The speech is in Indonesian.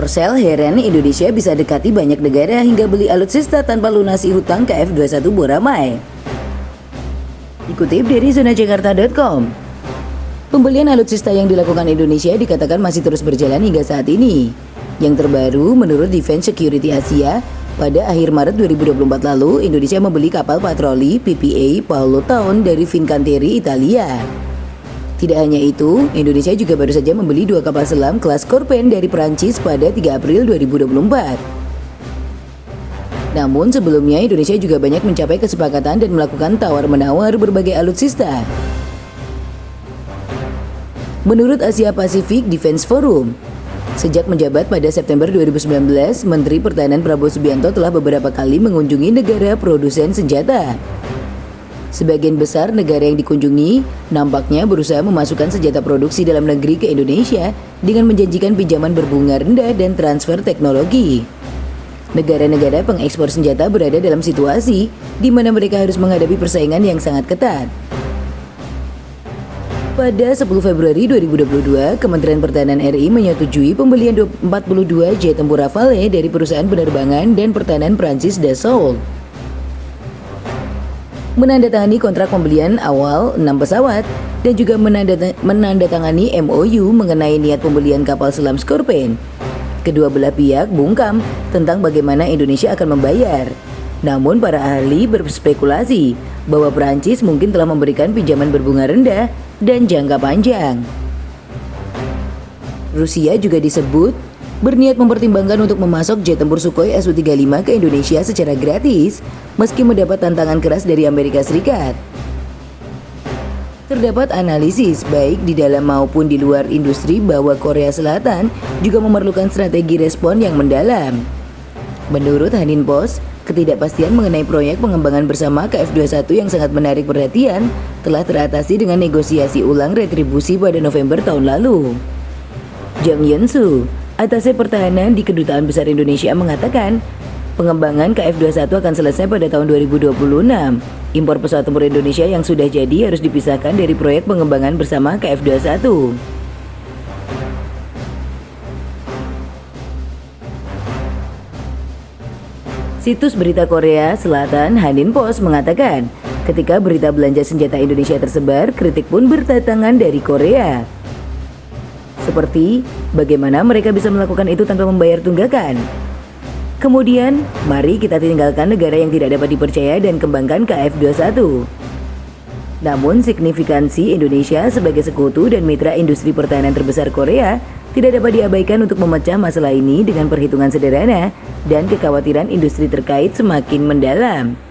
Korsel heran Indonesia bisa dekati banyak negara hingga beli alutsista tanpa lunasi hutang ke F21 Boramai. Dikutip dari zonajakarta.com, pembelian alutsista yang dilakukan Indonesia dikatakan masih terus berjalan hingga saat ini. Yang terbaru, menurut Defense Security Asia, pada akhir Maret 2024 lalu, Indonesia membeli kapal patroli PPA Paolo Taon dari Fincantieri, Italia. Tidak hanya itu, Indonesia juga baru saja membeli 2 kapal selam kelas Scorpion dari Perancis pada 3 April 2024. Namun sebelumnya Indonesia juga banyak mencapai kesepakatan dan melakukan tawar-menawar berbagai alutsista. Menurut Asia Pacific Defense Forum, sejak menjabat pada September 2019, Menteri Pertahanan Prabowo Subianto telah beberapa kali mengunjungi negara produsen senjata. Sebagian besar negara yang dikunjungi nampaknya berusaha memasukkan senjata produksi dalam negeri ke Indonesia dengan menjanjikan pinjaman berbunga rendah dan transfer teknologi. Negara-negara pengekspor senjata berada dalam situasi di mana mereka harus menghadapi persaingan yang sangat ketat. Pada 10 Februari 2022, Kementerian Pertahanan RI menyetujui pembelian 42 jet tempur Rafale dari perusahaan penerbangan dan pertahanan Prancis Dassault. Menandatangani kontrak pembelian awal 6 pesawat dan juga menandatangani MOU mengenai niat pembelian kapal selam Scorpion. Kedua belah pihak bungkam tentang bagaimana Indonesia akan membayar. Namun para ahli berspekulasi bahwa Prancis mungkin telah memberikan pinjaman berbunga rendah dan jangka panjang. Rusia juga disebut berniat mempertimbangkan untuk memasok jet tempur Sukhoi Su-35 ke Indonesia secara gratis meski mendapat tantangan keras dari Amerika Serikat. Terdapat analisis baik di dalam maupun di luar industri bahwa Korea Selatan juga memerlukan strategi respon yang mendalam. Menurut Hanin Post, ketidakpastian mengenai proyek pengembangan bersama KF21 yang sangat menarik perhatian telah teratasi dengan negosiasi ulang retribusi pada November tahun lalu. Jang Yeon-soo, Atasé Pertahanan di Kedutaan Besar Indonesia, mengatakan pengembangan KF21 akan selesai pada tahun 2026. Impor pesawat tempur Indonesia yang sudah jadi harus dipisahkan dari proyek pengembangan bersama KF21. Situs berita Korea Selatan Hanin Post mengatakan, ketika berita belanja senjata Indonesia tersebar, kritik pun berdatangan dari Korea. Seperti, bagaimana mereka bisa melakukan itu tanpa membayar tunggakan? Kemudian, mari kita tinggalkan negara yang tidak dapat dipercaya dan kembangkan KF21. Namun, signifikansi Indonesia sebagai sekutu dan mitra industri pertahanan terbesar Korea tidak dapat diabaikan untuk memecah masalah ini dengan perhitungan sederhana dan kekhawatiran industri terkait semakin mendalam.